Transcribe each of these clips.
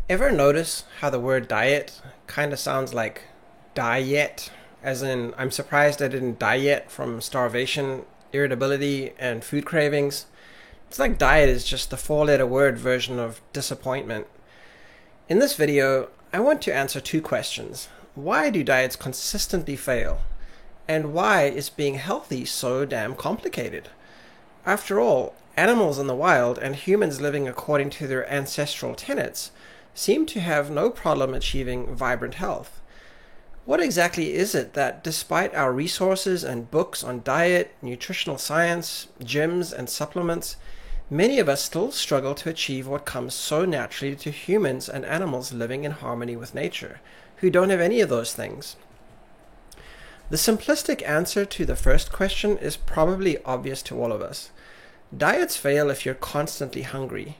Ever notice how the word diet kind of sounds like diet? As in, I'm surprised I didn't die yet from starvation, irritability, and food cravings. It's like diet is just the four-letter word version of disappointment. In this video, I want to answer two questions. Why do diets consistently fail? And why is being healthy so damn complicated? After all, animals in the wild and humans living according to their ancestral tenets seem to have no problem achieving vibrant health. What exactly is it that, despite our resources and books on diet, nutritional science, gyms, and supplements, many of us still struggle to achieve what comes so naturally to humans and animals living in harmony with nature, who don't have any of those things? The simplistic answer to the first question is probably obvious to all of us. Diets fail if you're constantly hungry.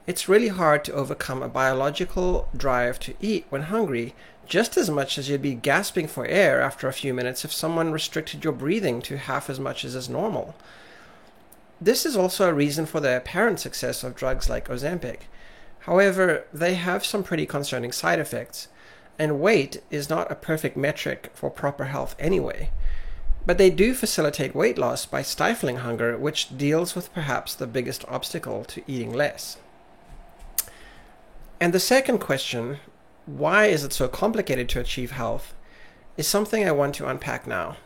It's really hard to overcome a biological drive to eat when hungry, just as much as you'd be gasping for air after a few minutes if someone restricted your breathing to half as much as is normal. This is also a reason for the apparent success of drugs like Ozempic. However, they have some pretty concerning side effects, and weight is not a perfect metric for proper health anyway. But they do facilitate weight loss by stifling hunger, which deals with perhaps the biggest obstacle to eating less. And the second question, why is it so complicated to achieve health, is something I want to unpack now.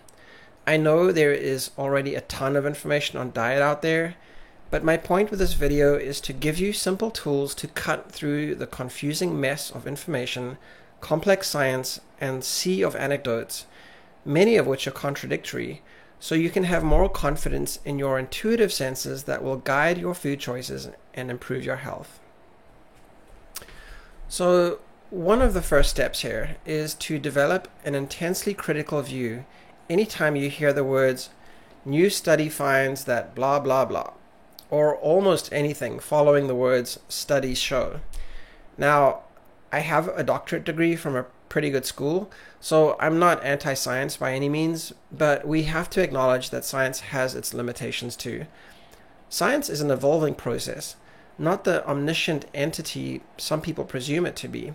I know there is already a ton of information on diet out there, but my point with this video is to give you simple tools to cut through the confusing mess of information, complex science, and sea of anecdotes, many of which are contradictory, so you can have more confidence in your intuitive senses that will guide your food choices and improve your health. So, one of the first steps here is to develop an intensely critical view anytime you hear the words, new study finds that blah blah blah, or almost anything following the words studies show. Now, I have a doctorate degree from a pretty good school, so I'm not anti-science by any means, but we have to acknowledge that science has its limitations too. Science is an evolving process, not the omniscient entity some people presume it to be.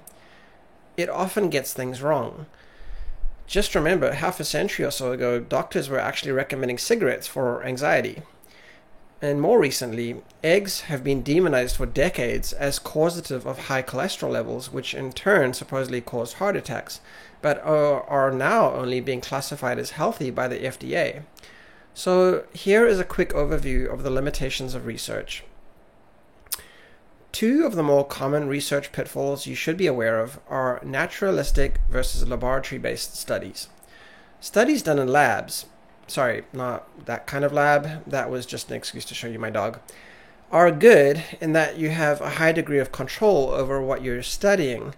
It often gets things wrong. Just remember, half a century or so ago, doctors were actually recommending cigarettes for anxiety. And more recently, eggs have been demonized for decades as causative of high cholesterol levels, which in turn supposedly cause heart attacks, but are now only being classified as healthy by the FDA. So here is a quick overview of the limitations of research. Two of the more common research pitfalls you should be aware of are naturalistic versus laboratory-based studies. Studies done in labs, sorry, not that kind of lab, that was just an excuse to show you my dog, are good in that you have a high degree of control over what you're studying.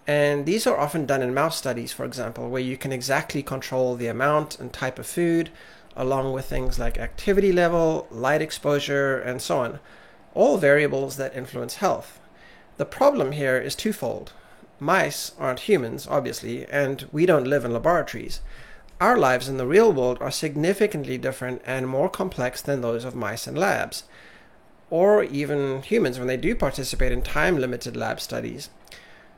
And these are often done in mouse studies, for example, where you can exactly control the amount and type of food, along with things like activity level, light exposure, and so on. All variables that influence health. The problem here is twofold. Mice aren't humans, obviously, and we don't live in laboratories. Our lives in the real world are significantly different and more complex than those of mice in labs, or even humans when they do participate in time-limited lab studies.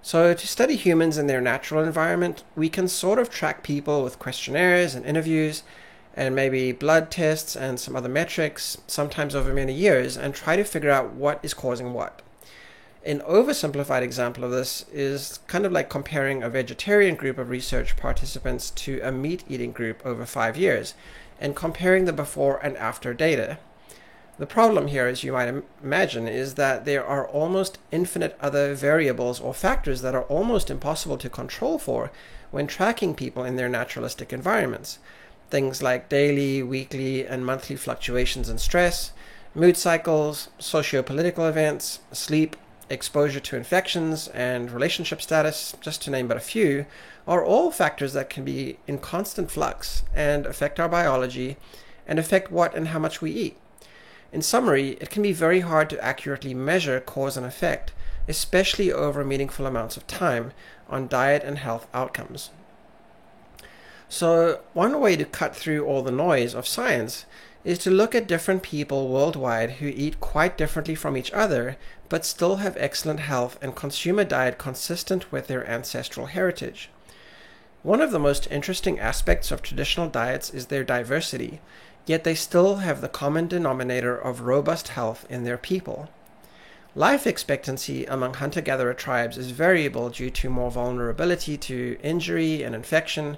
So to study humans in their natural environment, we can sort of track people with questionnaires and interviews, and maybe blood tests and some other metrics, sometimes over many years, and try to figure out what is causing what. An oversimplified example of this is kind of like comparing a vegetarian group of research participants to a meat-eating group over 5 years, and comparing the before and after data. The problem here, as you might imagine, is that there are almost infinite other variables or factors that are almost impossible to control for when tracking people in their naturalistic environments. Things like daily, weekly, and monthly fluctuations in stress, mood cycles, socio-political events, sleep, exposure to infections, and relationship status, just to name but a few, are all factors that can be in constant flux and affect our biology and affect what and how much we eat. In summary, it can be very hard to accurately measure cause and effect, especially over meaningful amounts of time, on diet and health outcomes. So one way to cut through all the noise of science is to look at different people worldwide who eat quite differently from each other, but still have excellent health and consume a diet consistent with their ancestral heritage. One of the most interesting aspects of traditional diets is their diversity, yet they still have the common denominator of robust health in their people. Life expectancy among hunter-gatherer tribes is variable due to more vulnerability to injury and infection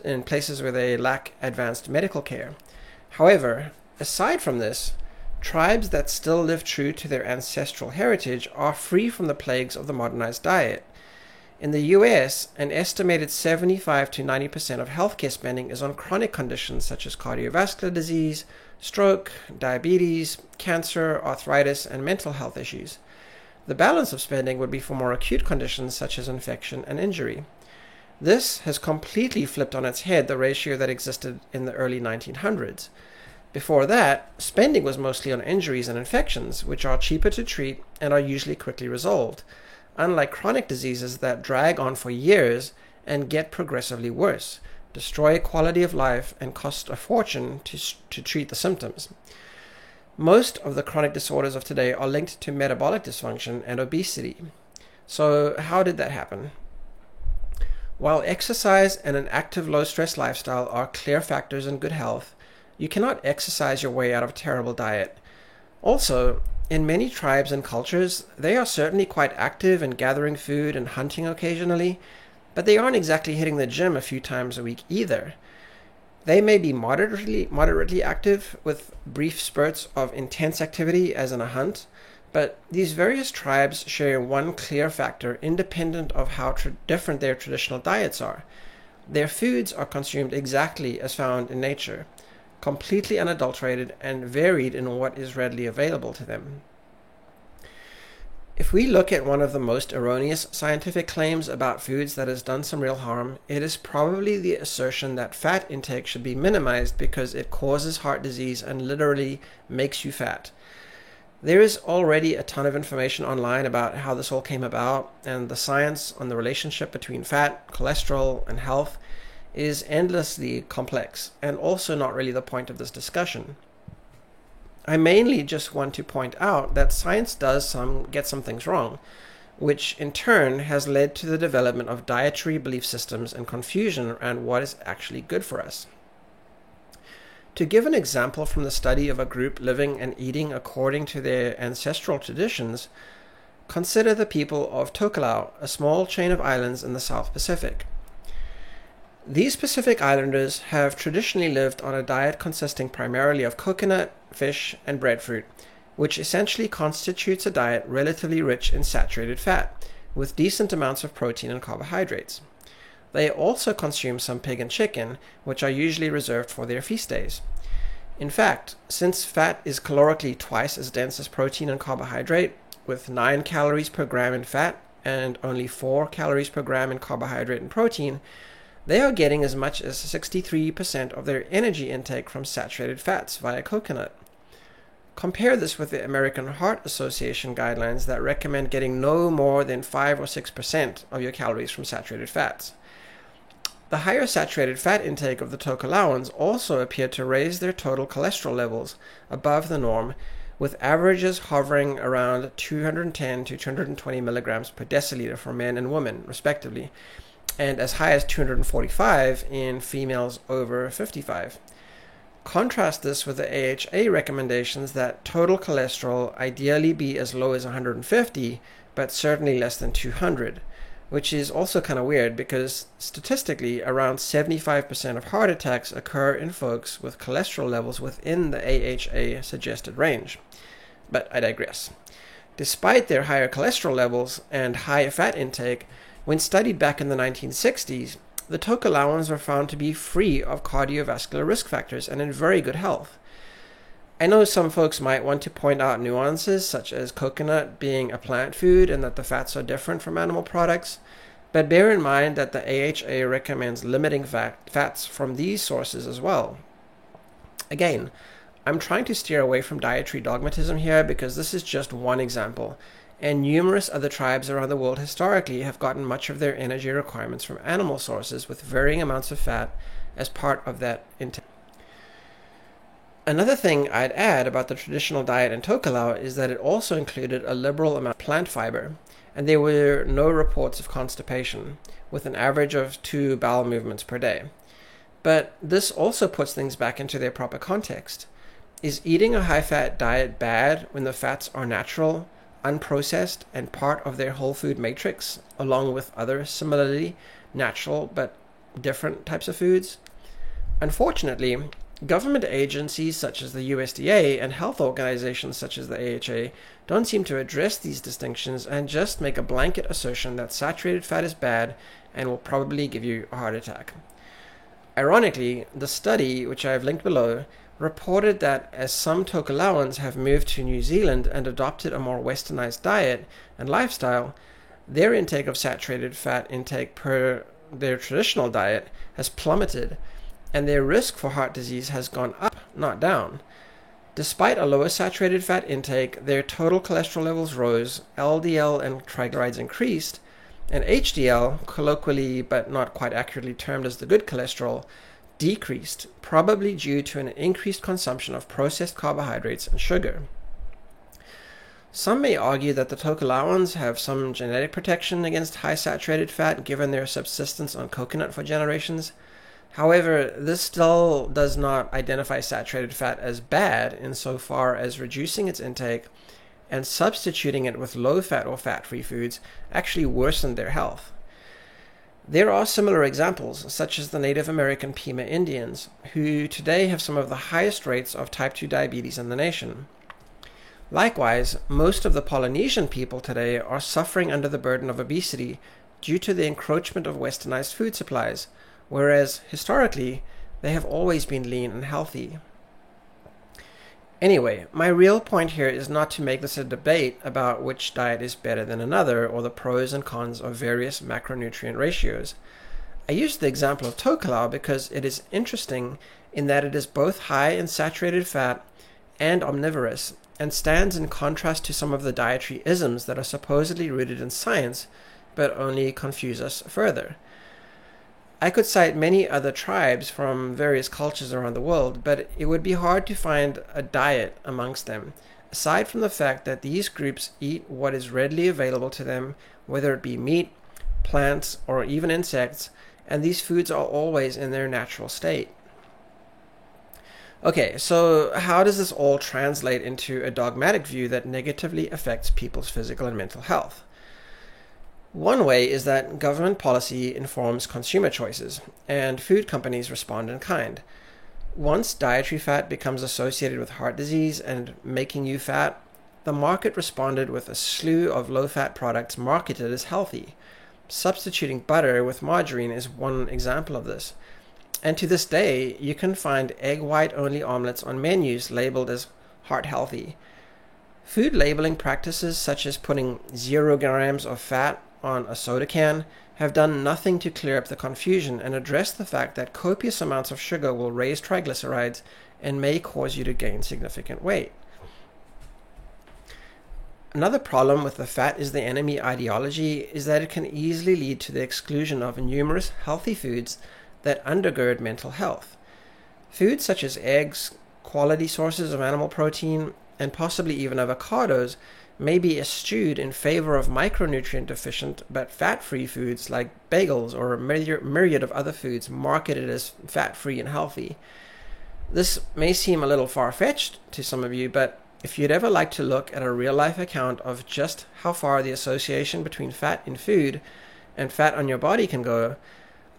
in places where they lack advanced medical care. However, aside from this, tribes that still live true to their ancestral heritage are free from the plagues of the modernized diet. In the US, an estimated 75 to 90% of healthcare spending is on chronic conditions such as cardiovascular disease, stroke, diabetes, cancer, arthritis, and mental health issues. The balance of spending would be for more acute conditions such as infection and injury. This has completely flipped on its head the ratio that existed in the early 1900s. Before that, spending was mostly on injuries and infections, which are cheaper to treat and are usually quickly resolved, unlike chronic diseases that drag on for years and get progressively worse, destroy quality of life, and cost a fortune to treat the symptoms. Most of the chronic disorders of today are linked to metabolic dysfunction and obesity. So how did that happen? While exercise and an active low-stress lifestyle are clear factors in good health, you cannot exercise your way out of a terrible diet. Also, in many tribes and cultures, they are certainly quite active in gathering food and hunting occasionally, but they aren't exactly hitting the gym a few times a week either. They may be moderately active with brief spurts of intense activity as in a hunt, but these various tribes share one clear factor independent of how different their traditional diets are. Their foods are consumed exactly as found in nature, completely unadulterated and varied in what is readily available to them. If we look at one of the most erroneous scientific claims about foods that has done some real harm, it is probably the assertion that fat intake should be minimized because it causes heart disease and literally makes you fat. There is already a ton of information online about how this all came about, and the science on the relationship between fat, cholesterol, and health is endlessly complex, and also not really the point of this discussion. I mainly just want to point out that science does get some things wrong, which in turn has led to the development of dietary belief systems and confusion around what is actually good for us. To give an example from the study of a group living and eating according to their ancestral traditions, consider the people of Tokelau, a small chain of islands in the South Pacific. These Pacific Islanders have traditionally lived on a diet consisting primarily of coconut, fish, and breadfruit, which essentially constitutes a diet relatively rich in saturated fat, with decent amounts of protein and carbohydrates. They also consume some pig and chicken, which are usually reserved for their feast days. In fact, since fat is calorically twice as dense as protein and carbohydrate, with 9 calories per gram in fat and only 4 calories per gram in carbohydrate and protein, they are getting as much as 63% of their energy intake from saturated fats via coconut. Compare this with the American Heart Association guidelines that recommend getting no more than 5 or 6% of your calories from saturated fats. The higher saturated fat intake of the Tokelauans also appeared to raise their total cholesterol levels above the norm, with averages hovering around 210 to 220 milligrams per deciliter for men and women, respectively, and as high as 245 in females over 55. Contrast this with the AHA recommendations that total cholesterol ideally be as low as 150, but certainly less than 200, which is also kind of weird because statistically around 75% of heart attacks occur in folks with cholesterol levels within the AHA suggested range. But I digress. Despite their higher cholesterol levels and higher fat intake, when studied back in the 1960s, the Tokelauans were found to be free of cardiovascular risk factors and in very good health. I know some folks might want to point out nuances, such as coconut being a plant food and that the fats are different from animal products, but bear in mind that the AHA recommends limiting fats from these sources as well. Again, I'm trying to steer away from dietary dogmatism here because this is just one example, and numerous other tribes around the world historically have gotten much of their energy requirements from animal sources with varying amounts of fat as part of that intake. Another thing I'd add about the traditional diet in Tokelau is that it also included a liberal amount of plant fiber, and there were no reports of constipation, with an average of 2 bowel movements per day. But this also puts things back into their proper context. Is eating a high-fat diet bad when the fats are natural, unprocessed, and part of their whole food matrix, along with other similarly natural but different types of foods? Unfortunately, government agencies such as the USDA and health organizations such as the AHA don't seem to address these distinctions and just make a blanket assertion that saturated fat is bad and will probably give you a heart attack. Ironically, the study, which I have linked below, reported that as some Tokelauans have moved to New Zealand and adopted a more westernized diet and lifestyle, their intake of saturated fat intake per their traditional diet has plummeted, and their risk for heart disease has gone up, not down. Despite a lower saturated fat intake, their total cholesterol levels rose, LDL and triglycerides increased, and HDL, colloquially but not quite accurately termed as the good cholesterol, decreased, probably due to an increased consumption of processed carbohydrates and sugar. Some may argue that the Tokelauans have some genetic protection against high saturated fat given their subsistence on coconut for generations. However, this still does not identify saturated fat as bad insofar as reducing its intake and substituting it with low-fat or fat-free foods actually worsened their health. There are similar examples, such as the Native American Pima Indians, who today have some of the highest rates of type 2 diabetes in the nation. Likewise, most of the Polynesian people today are suffering under the burden of obesity due to the encroachment of westernized food supplies, whereas historically they have always been lean and healthy. Anyway, my real point here is not to make this a debate about which diet is better than another or the pros and cons of various macronutrient ratios. I use the example of Tokelau because it is interesting in that it is both high in saturated fat and omnivorous, and stands in contrast to some of the dietary isms that are supposedly rooted in science but only confuse us further. I could cite many other tribes from various cultures around the world, but it would be hard to find a diet amongst them, aside from the fact that these groups eat what is readily available to them, whether it be meat, plants, or even insects, and these foods are always in their natural state. Okay, so how does this all translate into a dogmatic view that negatively affects people's physical and mental health? One way is that government policy informs consumer choices, and food companies respond in kind. Once dietary fat becomes associated with heart disease and making you fat, the market responded with a slew of low-fat products marketed as healthy. Substituting butter with margarine is one example of this. And to this day, you can find egg white-only omelets on menus labeled as heart healthy. Food labeling practices such as putting 0 grams of fat on a soda can have done nothing to clear up the confusion and address the fact that copious amounts of sugar will raise triglycerides and may cause you to gain significant weight. Another problem with the fat is the enemy ideology is that it can easily lead to the exclusion of numerous healthy foods that undergird mental health. Foods such as eggs, quality sources of animal protein, and possibly even avocados may be eschewed in favor of micronutrient deficient but fat-free foods like bagels or a myriad of other foods marketed as fat-free and healthy. This may seem a little far-fetched to some of you, but if you'd ever like to look at a real-life account of just how far the association between fat in food and fat on your body can go,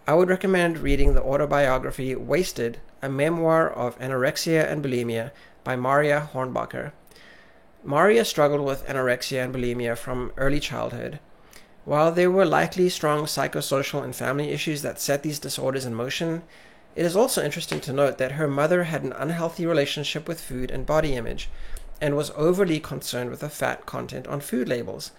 I would recommend reading the autobiography Wasted, a memoir of anorexia and bulimia by Maria Hornbacher. Maria struggled with anorexia and bulimia from early childhood. While there were likely strong psychosocial and family issues that set these disorders in motion, it is also interesting to note that her mother had an unhealthy relationship with food and body image, and was overly concerned with the fat content on food labels,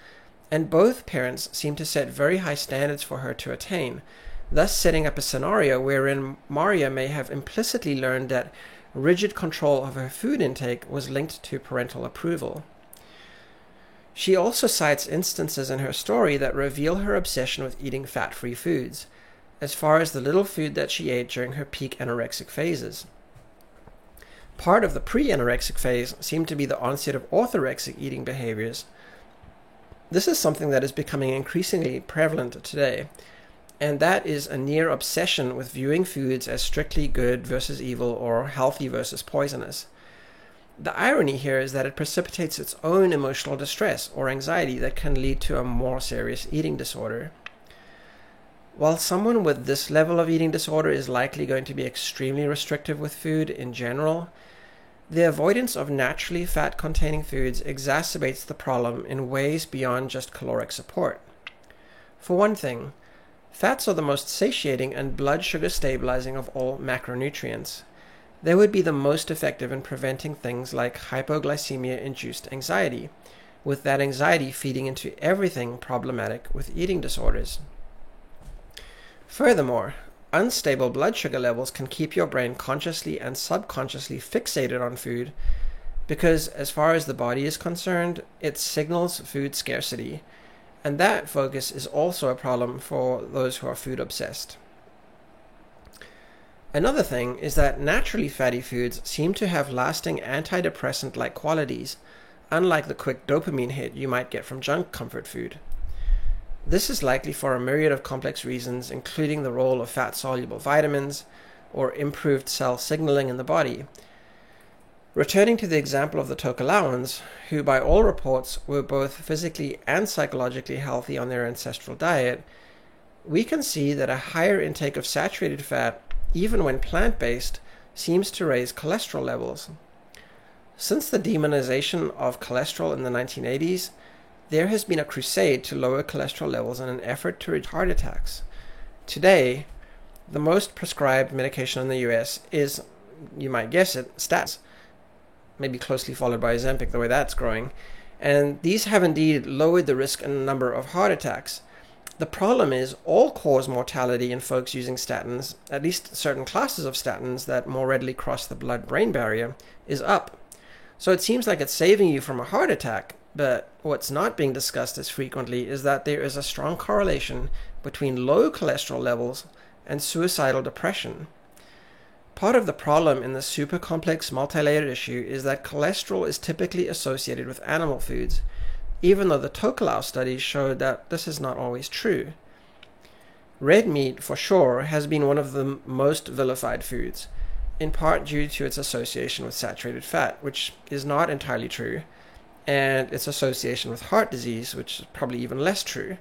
and both parents seemed to set very high standards for her to attain, thus setting up a scenario wherein Maria may have implicitly learned that rigid control of her food intake was linked to parental approval. She also cites instances in her story that reveal her obsession with eating fat-free foods, as far as the little food that she ate during her peak anorexic phases. Part of the pre-anorexic phase seemed to be the onset of orthorexic eating behaviors. This is something that is becoming increasingly prevalent today, and that is a near obsession with viewing foods as strictly good versus evil or healthy versus poisonous. The irony here is that it precipitates its own emotional distress or anxiety that can lead to a more serious eating disorder. While someone with this level of eating disorder is likely going to be extremely restrictive with food in general, the avoidance of naturally fat-containing foods exacerbates the problem in ways beyond just caloric support. For one thing, fats are the most satiating and blood sugar stabilizing of all macronutrients. They would be the most effective in preventing things like hypoglycemia-induced anxiety, with that anxiety feeding into everything problematic with eating disorders. Furthermore, unstable blood sugar levels can keep your brain consciously and subconsciously fixated on food because, as far as the body is concerned, it signals food scarcity, and that focus is also a problem for those who are food obsessed. Another thing is that naturally fatty foods seem to have lasting antidepressant-like qualities, unlike the quick dopamine hit you might get from junk comfort food. This is likely for a myriad of complex reasons, including the role of fat-soluble vitamins or improved cell signaling in the body. Returning to the example of the Tokelauans, who by all reports were both physically and psychologically healthy on their ancestral diet, we can see that a higher intake of saturated fat, even when plant-based, seems to raise cholesterol levels. Since the demonization of cholesterol in the 1980s, there has been a crusade to lower cholesterol levels in an effort to reduce heart attacks. Today, the most prescribed medication in the US is, you might guess it, statins, maybe closely followed by Ozempic, the way that's growing, and these have indeed lowered the risk and number of heart attacks. The problem is all-cause mortality in folks using statins, at least certain classes of statins that more readily cross the blood-brain barrier, is up. So it seems like it's saving you from a heart attack, but what's not being discussed as frequently is that there is a strong correlation between low cholesterol levels and suicidal depression. Part of the problem in the super complex multi-layered issue is that cholesterol is typically associated with animal foods, even though the Tokelau studies showed that this is not always true. Red meat, for sure, has been one of the most vilified foods, in part due to its association with saturated fat, which is not entirely true, and its association with heart disease, which is probably even less true.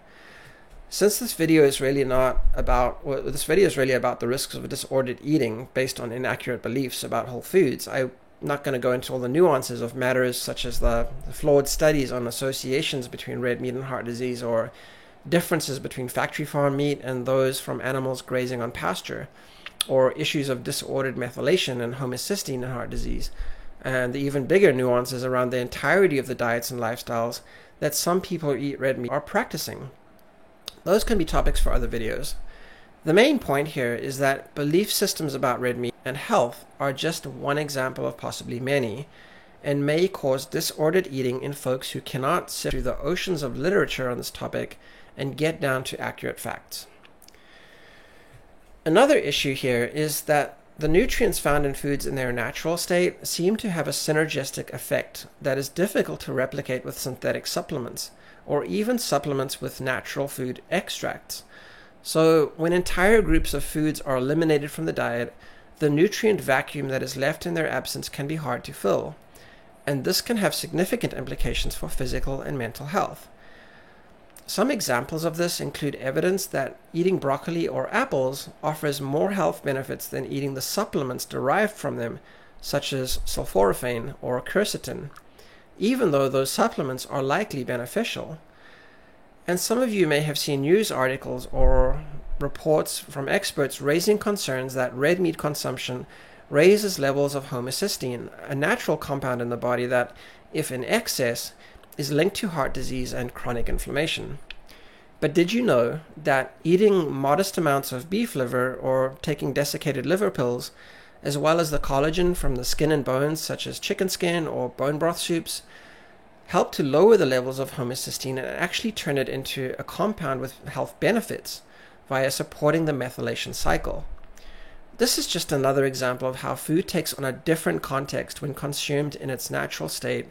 Since this video is really about the risks of disordered eating based on inaccurate beliefs about whole foods, I'm not going to go into all the nuances of matters such as the flawed studies on associations between red meat and heart disease, or differences between factory farm meat and those from animals grazing on pasture, or issues of disordered methylation and homocysteine in heart disease, and the even bigger nuances around the entirety of the diets and lifestyles that some people who eat red meat are practicing. Those can be topics for other videos. The main point here is that belief systems about red meat and health are just one example of possibly many, and may cause disordered eating in folks who cannot sift through the oceans of literature on this topic and get down to accurate facts. Another issue here is that the nutrients found in foods in their natural state seem to have a synergistic effect that is difficult to replicate with synthetic supplements, or even supplements with natural food extracts. So when entire groups of foods are eliminated from the diet, the nutrient vacuum that is left in their absence can be hard to fill, and this can have significant implications for physical and mental health. Some examples of this include evidence that eating broccoli or apples offers more health benefits than eating the supplements derived from them, such as sulforaphane or quercetin, even though those supplements are likely beneficial. And some of you may have seen news articles or reports from experts raising concerns that red meat consumption raises levels of homocysteine, a natural compound in the body that, if in excess, is linked to heart disease and chronic inflammation. But did you know that eating modest amounts of beef liver or taking desiccated liver pills, as well as the collagen from the skin and bones such as chicken skin or bone broth soups, help to lower the levels of homocysteine and actually turn it into a compound with health benefits via supporting the methylation cycle? This is just another example of how food takes on a different context when consumed in its natural state,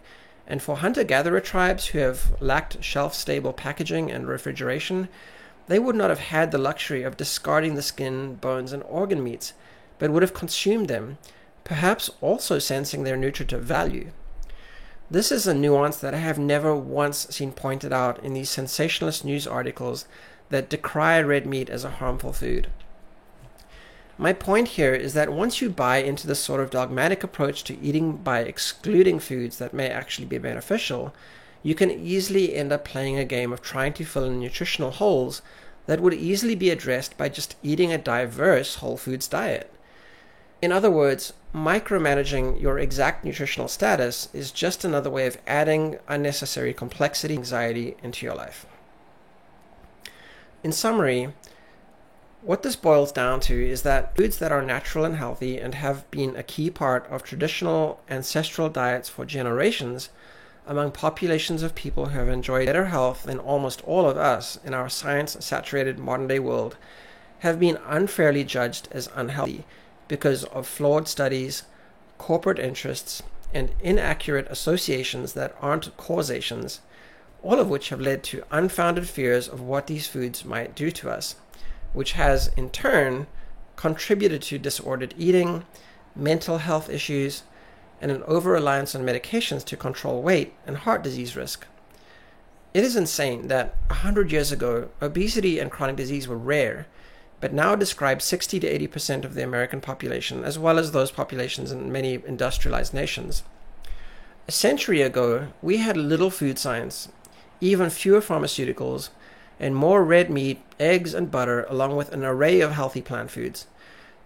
and for hunter-gatherer tribes who have lacked shelf-stable packaging and refrigeration, they would not have had the luxury of discarding the skin, bones, and organ meats, but would have consumed them, perhaps also sensing their nutritive value. This is a nuance that I have never once seen pointed out in these sensationalist news articles that decry red meat as a harmful food. My point here is that once you buy into this sort of dogmatic approach to eating by excluding foods that may actually be beneficial, you can easily end up playing a game of trying to fill in nutritional holes that would easily be addressed by just eating a diverse whole foods diet. In other words, micromanaging your exact nutritional status is just another way of adding unnecessary complexity and anxiety into your life. In summary, what this boils down to is that foods that are natural and healthy and have been a key part of traditional ancestral diets for generations among populations of people who have enjoyed better health than almost all of us in our science-saturated modern-day world have been unfairly judged as unhealthy because of flawed studies, corporate interests, and inaccurate associations that aren't causations, all of which have led to unfounded fears of what these foods might do to us, which has, in turn, contributed to disordered eating, mental health issues, and an over-reliance on medications to control weight and heart disease risk. It is insane that 100 years ago, obesity and chronic disease were rare, but now describe 60 to 80% of the American population, as well as those populations in many industrialized nations. A century ago, we had little food science, even fewer pharmaceuticals, and more red meat, eggs, and butter, along with an array of healthy plant foods.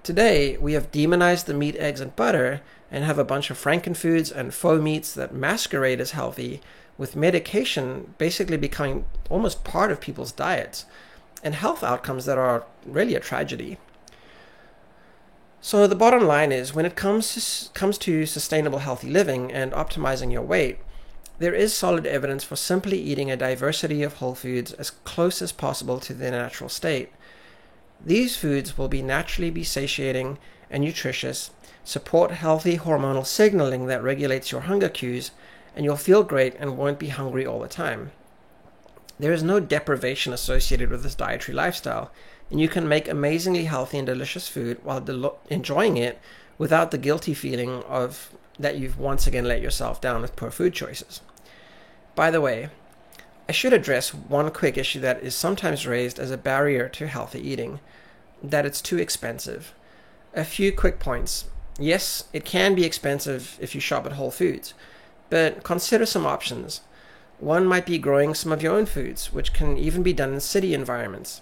Today, we have demonized the meat, eggs, and butter, and have a bunch of frankenfoods and faux meats that masquerade as healthy, with medication basically becoming almost part of people's diets, and health outcomes that are really a tragedy. So the bottom line is, when it comes to sustainable healthy living and optimizing your weight, there is solid evidence for simply eating a diversity of whole foods as close as possible to their natural state. These foods will naturally be satiating and nutritious, support healthy hormonal signaling that regulates your hunger cues, and you'll feel great and won't be hungry all the time. There is no deprivation associated with this dietary lifestyle, and you can make amazingly healthy and delicious food while enjoying it without the guilty feeling of that you've once again let yourself down with poor food choices. By the way, I should address one quick issue that is sometimes raised as a barrier to healthy eating, that it's too expensive. A few quick points. Yes, it can be expensive if you shop at Whole Foods, but consider some options. One might be growing some of your own foods, which can even be done in city environments.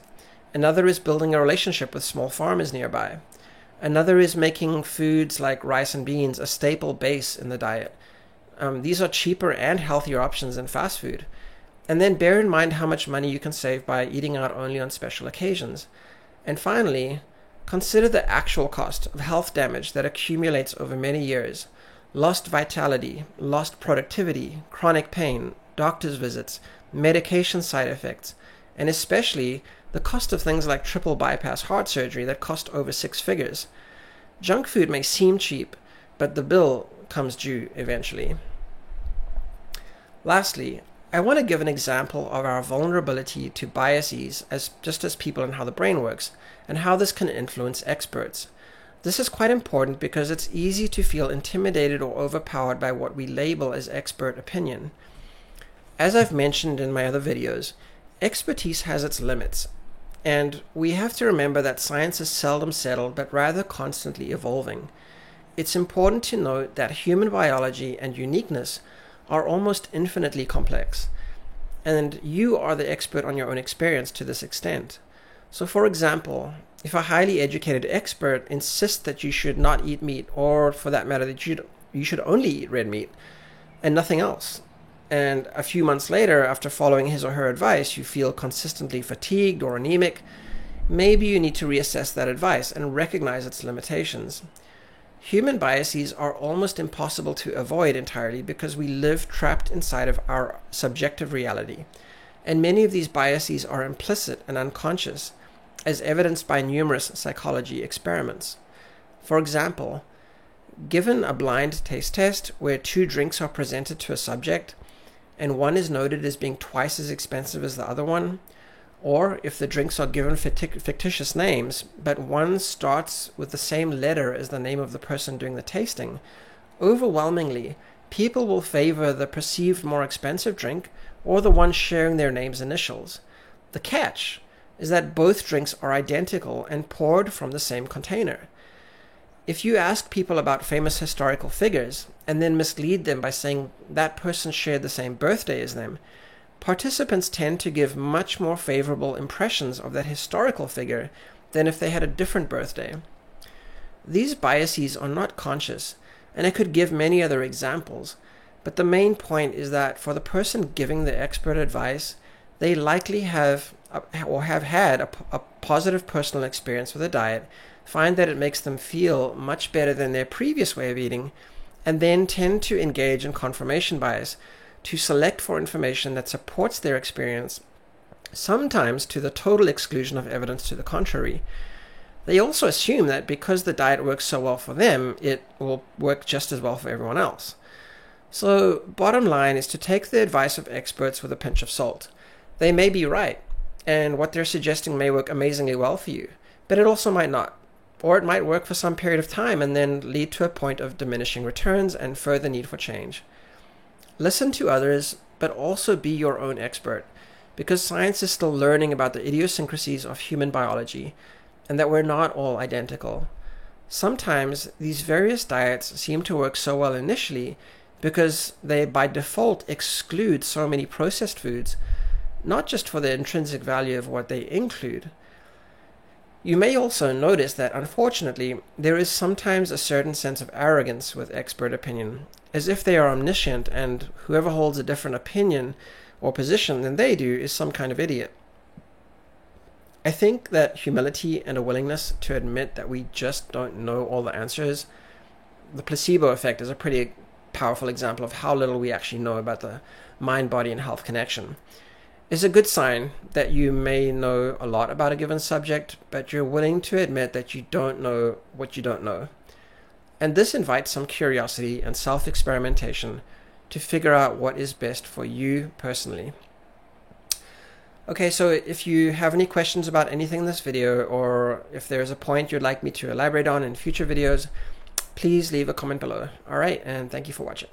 Another is building a relationship with small farmers nearby. Another is making foods like rice and beans a staple base in the diet. These are cheaper and healthier options than fast food. And then bear in mind how much money you can save by eating out only on special occasions. And finally, consider the actual cost of health damage that accumulates over many years. Lost vitality, lost productivity, chronic pain, doctor's visits, medication side effects, and especially the cost of things like triple bypass heart surgery that cost over 6 figures. Junk food may seem cheap, but the bill comes due eventually. Lastly, I want to give an example of our vulnerability to biases as people and how the brain works, and how this can influence experts. This is quite important because it's easy to feel intimidated or overpowered by what we label as expert opinion. As I've mentioned in my other videos, expertise has its limits, and we have to remember that science is seldom settled but rather constantly evolving. It's important to note that human biology and uniqueness are almost infinitely complex, and you are the expert on your own experience to this extent. So for example, if a highly educated expert insists that you should not eat meat, or for that matter that you should only eat red meat and nothing else, and a few months later, after following his or her advice, you feel consistently fatigued or anemic, maybe you need to reassess that advice and recognize its limitations. Human biases are almost impossible to avoid entirely because we live trapped inside of our subjective reality, and many of these biases are implicit and unconscious, as evidenced by numerous psychology experiments. For example, given a blind taste test where 2 drinks are presented to a subject and one is noted as being twice as expensive as the other one, or if the drinks are given fictitious names, but one starts with the same letter as the name of the person doing the tasting, overwhelmingly, people will favor the perceived more expensive drink or the one sharing their name's initials. The catch is that both drinks are identical and poured from the same container. If you ask people about famous historical figures and then mislead them by saying that person shared the same birthday as them, participants tend to give much more favorable impressions of that historical figure than if they had a different birthday. These biases are not conscious, and I could give many other examples, but the main point is that for the person giving the expert advice, they likely have had a positive personal experience with a diet, find that it makes them feel much better than their previous way of eating, and then tend to engage in confirmation bias to select for information that supports their experience, sometimes to the total exclusion of evidence to the contrary. They also assume that because the diet works so well for them, it will work just as well for everyone else. So, bottom line is to take the advice of experts with a pinch of salt. They may be right, and what they're suggesting may work amazingly well for you, but it also might not. Or it might work for some period of time and then lead to a point of diminishing returns and further need for change. Listen to others, but also be your own expert, because science is still learning about the idiosyncrasies of human biology, and that we're not all identical. Sometimes these various diets seem to work so well initially because they by default exclude so many processed foods, not just for the intrinsic value of what they include. You may also notice that, unfortunately, there is sometimes a certain sense of arrogance with expert opinion, as if they are omniscient and whoever holds a different opinion or position than they do is some kind of idiot. I think that humility and a willingness to admit that we just don't know all the answers, the placebo effect is a pretty powerful example of how little we actually know about the mind, body, and health connection, is a good sign that you may know a lot about a given subject, but you're willing to admit that you don't know what you don't know. And this invites some curiosity and self-experimentation to figure out what is best for you personally. Okay, so if you have any questions about anything in this video, or if there's a point you'd like me to elaborate on in future videos, please leave a comment below. All right, and thank you for watching.